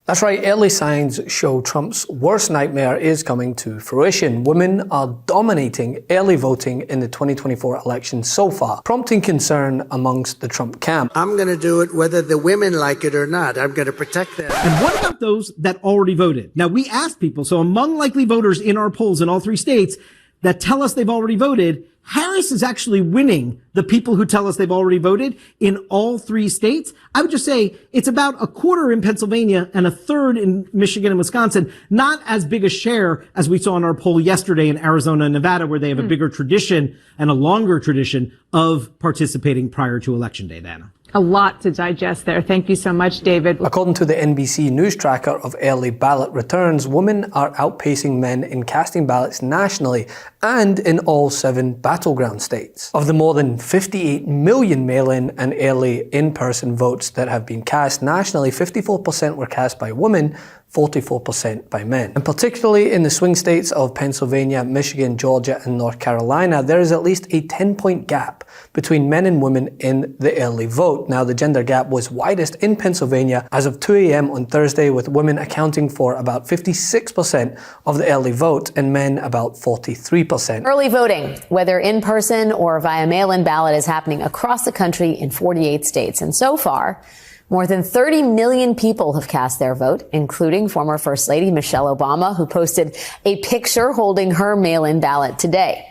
That's right, early signs show Trump's worst nightmare is coming to fruition. Women are dominating early voting in the 2024 election so far, prompting concern amongst the Trump camp. I'm going to do it whether the women like it or not. I'm going to protect them. And what about those that already voted? Now, we asked people, so among likely voters in our polls in all 3 states that tell us they've already voted, Harris is actually winning the people who tell us they've already voted in all 3 states. I would just say it's about a quarter in Pennsylvania and a third in Michigan and Wisconsin. Not as big a share as we saw in our poll yesterday in Arizona and Nevada, where they have a bigger tradition and a longer tradition of participating prior to Election Day, Dana. A lot to digest there. Thank you so much, David. According to the NBC News tracker of early ballot returns, women are outpacing men in casting ballots nationally and in all 7 battleground states. Of the more than 58 million mail-in and early in-person votes that have been cast nationally, 54% were cast by women, 44% by men. And particularly in the swing states of Pennsylvania, Michigan, Georgia, and North Carolina, there is at least a 10-point gap between men and women in the early vote. Now, the gender gap was widest in Pennsylvania as of 2 a.m. on Thursday, with women accounting for about 56% of the early vote and men about 43%. Early voting, whether in person or via mail-in ballot, is happening across the country in 48 states. And so far, more than 30 million people have cast their vote, including former First Lady Michelle Obama, who posted a picture holding her mail-in ballot today.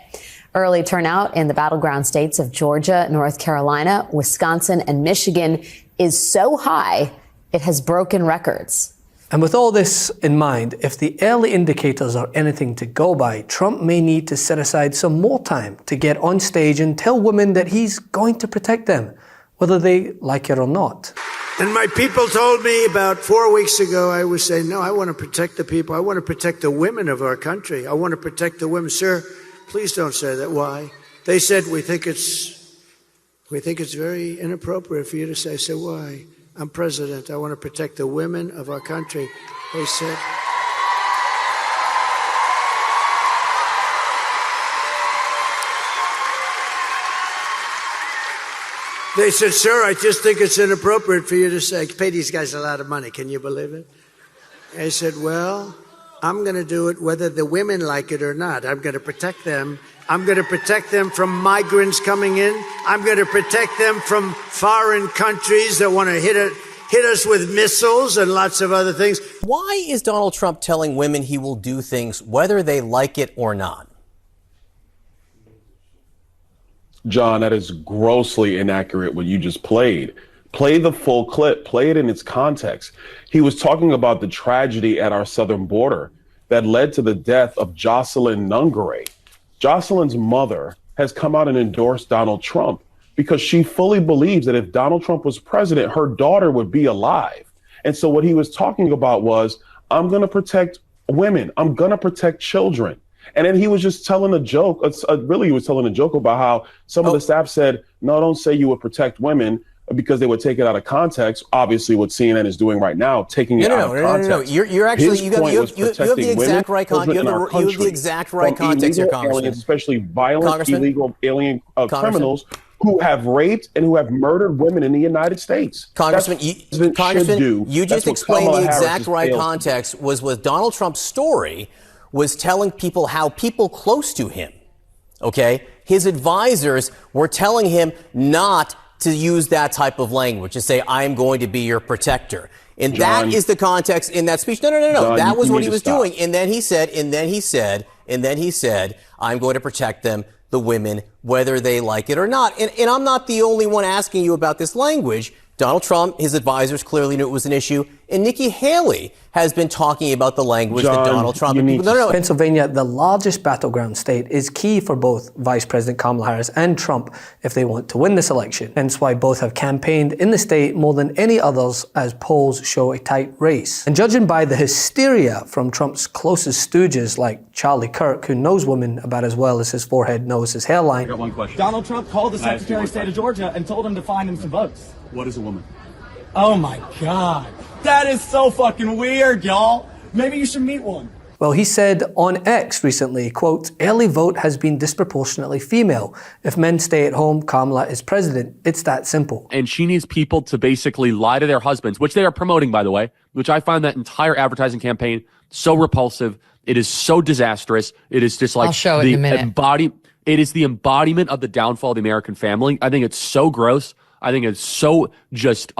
Early turnout in the battleground states of Georgia, North Carolina, Wisconsin, and Michigan is so high, it has broken records. And with all this in mind, if the early indicators are anything to go by, Trump may need to set aside some more time to get on stage and tell women that he's going to protect them, whether they like it or not. And my people told me about 4 weeks ago, I was saying, no, I want to protect the people. I want to protect the women of our country. I want to protect the women. Sir, please don't say that. Why? They said, we think it's very inappropriate for you to say. I said, why? I'm president. I want to protect the women of our country. They said, sir, I just think it's inappropriate for you to say, pay these guys a lot of money. Can you believe it? I said, well, I'm going to do it whether the women like it or not. I'm going to protect them. I'm going to protect them from migrants coming in. I'm going to protect them from foreign countries that want to hit us with missiles and lots of other things. Why is Donald Trump telling women he will do things whether they like it or not? John, that is grossly inaccurate what you just played. Play the full clip. Play it in its context. He was talking about the tragedy at our southern border that led to the death of Jocelyn Nungare. Jocelyn's mother has come out and endorsed Donald Trump because she fully believes that if Donald Trump was president, her daughter would be alive. And so what he was talking about was, I'm going to protect women. I'm going to protect children. And then he was just telling a joke. Really, he was telling a joke about how some of the staff said, no, don't say you would protect women, because they would take it out of context. Obviously, what CNN is doing right now, taking it out of context. No. You're actually, you have the exact right context. You have the exact right context here, Congressman. Especially violent, illegal alien criminals who have raped and who have murdered women in the United States. Congressman, you just explained the exact right context was Donald Trump's story was telling people how people close to him, okay, his advisors were telling him not to use that type of language, to say, I'm going to be your protector. And John, that is the context in that speech. No. John, that was what he was doing. And then he said, I'm going to protect them, the women, whether they like it or not. And I'm not the only one asking you about this language. Donald Trump, his advisors clearly knew it was an issue. And Nikki Haley has been talking about the language that Donald Trump... Pennsylvania, the largest battleground state, is key for both Vice President Kamala Harris and Trump if they want to win this election. Hence why both have campaigned in the state more than any others, as polls show a tight race. And judging by the hysteria from Trump's closest stooges like Charlie Kirk, who knows women about as well as his forehead knows his hairline... I got one question. Donald Trump called the Secretary of State of Georgia and told him to find him some votes. What is a woman? Oh my God. That is so fucking weird, y'all. Maybe you should meet one. Well, he said on X recently, quote, early vote has been disproportionately female. If men stay at home, Kamala is president. It's that simple. And she needs people to basically lie to their husbands, which they are promoting, by the way, which I find that entire advertising campaign so repulsive. It is so disastrous. It is just like I'll show it in a minute. It is the embodiment of the downfall of the American family. I think it's so gross. I think it's so just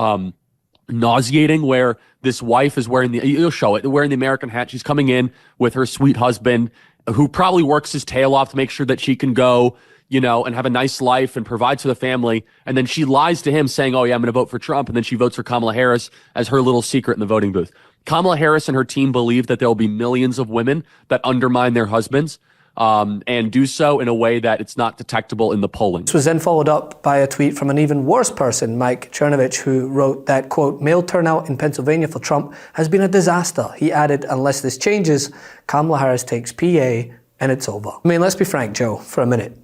nauseating where this wife is wearing you'll show it, wearing the American hat. She's coming in with her sweet husband who probably works his tail off to make sure that she can go, you know, and have a nice life and provide for the family. And then she lies to him saying, oh yeah, I'm going to vote for Trump. And then she votes for Kamala Harris as her little secret in the voting booth. Kamala Harris and her team believe that there will be millions of women that undermine their husbands and do so in a way that it's not detectable in the polling. This was then followed up by a tweet from an even worse person, Mike Chernovich, who wrote that, quote, male turnout in Pennsylvania for Trump has been a disaster. He added, unless this changes, Kamala Harris takes PA and it's over. I mean, let's be frank, Joe, for a minute.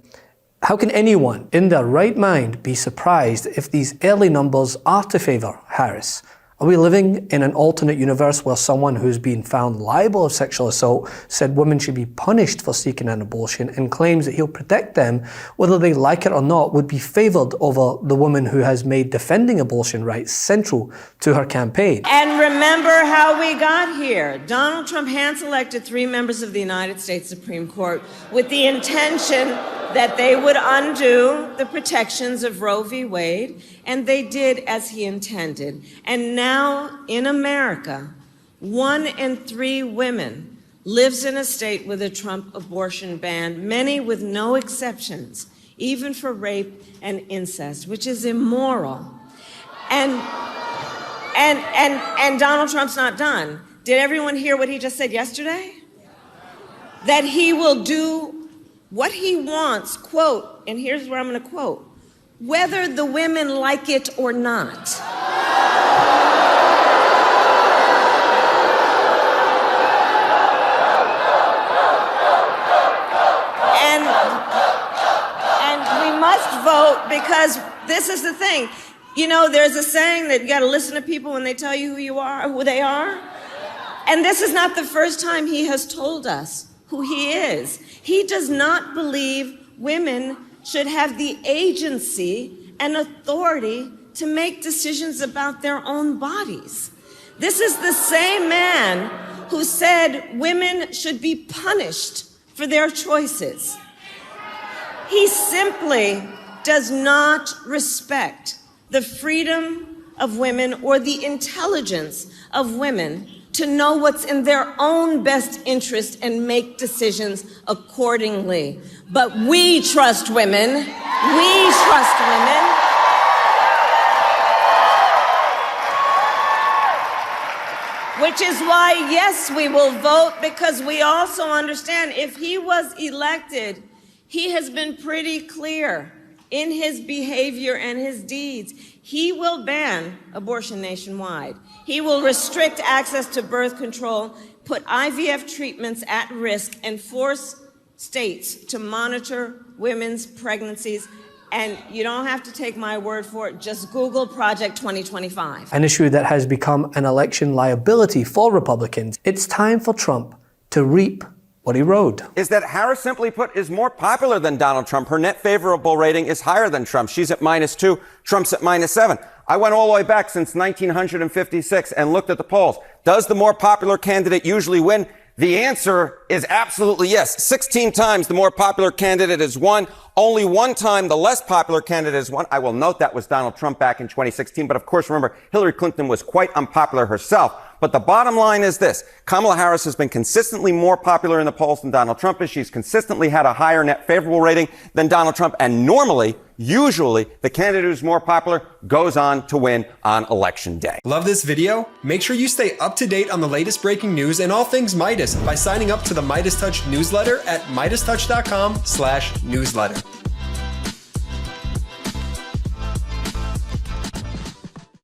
How can anyone in their right mind be surprised if these early numbers are to favor Harris? Are we living in an alternate universe where someone who's been found liable of sexual assault said women should be punished for seeking an abortion and claims that he'll protect them, whether they like it or not, would be favored over the woman who has made defending abortion rights central to her campaign? And remember how we got here. Donald Trump hand-selected 3 members of the United States Supreme Court with the intention that they would undo the protections of Roe v. Wade, and they did as he intended. And now in America, 1 in 3 women lives in a state with a Trump abortion ban, many with no exceptions, even for rape and incest, which is immoral. And Donald Trump's not done. Did everyone hear what he just said yesterday? That he will do what he wants, quote, and here's where I'm going to quote, whether the women like it or not. And we must vote because this is the thing. You know, there's a saying that you got to listen to people when they tell you who you are, who they are. And this is not the first time he has told us who he is. He does not believe women should have the agency and authority to make decisions about their own bodies. This is the same man who said women should be punished for their choices. He simply does not respect the freedom of women or the intelligence of women to know what's in their own best interest and make decisions accordingly. But we trust women. We trust women. Which is why, yes, we will vote, because we also understand if he was elected, he has been pretty clear in his behavior and his deeds. He will ban abortion nationwide. He will restrict access to birth control, put IVF treatments at risk, and force states to monitor women's pregnancies. And you don't have to take my word for it. Just Google Project 2025. An issue that has become an election liability for Republicans. It's time for Trump to reap what he rode. Is that Harris, simply put, is more popular than Donald Trump. Her net favorable rating is higher than Trump. She's at -2. Trump's at -7. I went all the way back since 1956 and looked at the polls. Does the more popular candidate usually win? The answer is absolutely yes. 16 times the more popular candidate has won. Only 1 time the less popular candidate has won. I will note that was Donald Trump back in 2016. But of course, remember, Hillary Clinton was quite unpopular herself. But the bottom line is this. Kamala Harris has been consistently more popular in the polls than Donald Trump is. She's consistently had a higher net favorable rating than Donald Trump. And normally, usually, the candidate who's more popular goes on to win on election day. Love this video? Make sure you stay up to date on the latest breaking news and all things Meidas by signing up to the MeidasTouch newsletter at MeidasTouch.com/newsletter.